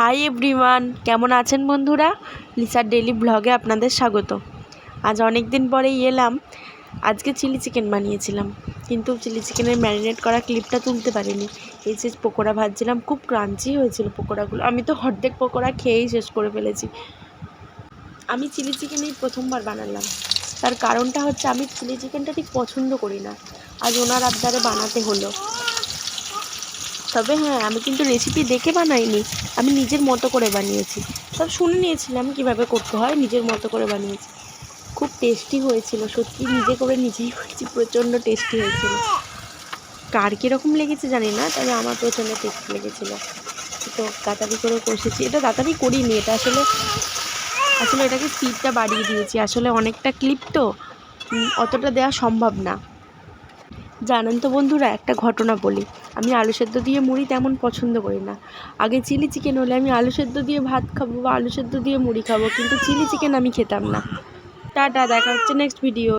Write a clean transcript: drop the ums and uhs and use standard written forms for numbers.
Hi everyone, কেমন আছেন বন্ধুরা? লিসার ডেইলি ব্লগে আপনাদের স্বাগত। আজ অনেক দিন পরেই এলাম। আজকে চিলি চিকেন বানিয়েছিলাম, কিন্তু চিলি চিকেনের ম্যারিনেট করা ক্লিপটা তুলতে পারিনি। এই যে পকোড়া ভাজছিলাম, খুব ক্রাঞ্চি হয়েছিল পকোড়াগুলো। আমি তো অর্ধেক পকোড়া খেয়েই শেষ করে ফেলেছি। আমি চিলি চিকেন এই প্রথমবার বানালাম। তার কারণটা হচ্ছে আমি চিলি চিকেনটা ঠিক পছন্দ করি না। আজ ওনার আবদারে বানাতে হলো। তবে হ্যাঁ, আমি কিন্তু রেসিপি দেখে বানাইনি, আমি নিজের মতো করে বানিয়েছি। সব শুনে নিয়েছিলাম কীভাবে করতে হয়, নিজের মতো করে বানিয়েছি। খুব টেস্টি হয়েছিল, সত্যি নিজে করে নিজেই করেছি, প্রচণ্ড টেস্টি হয়েছিল। কার কীরকম লেগেছে জানি না, তবে আমার প্রচণ্ড টেস্টি লেগেছিলো। তো তাড়াতাড়ি করে কষেছি, এটা তাড়াতাড়ি করিনি, এটা আসলে এটাকে স্পিডটা বাড়িয়ে দিয়েছি। আসলে অনেকটা ক্লিপ তো, অতটা দেওয়া সম্ভব না। জানেন তো বন্ধুরা, একটা ঘটনা বলি। আমি আলু সেদ্ধ দিয়ে মুড়ি তেমন পছন্দ করি না। আগে চিলি চিকেন হলে আমি আলু সেদ্ধ দিয়ে ভাত খাবো বা আলু সেদ্ধ দিয়ে মুড়ি খাবো, কিন্তু চিলি চিকেন আমি খেতাম না। টাটা, দেখা হচ্ছে নেক্সট ভিডিও।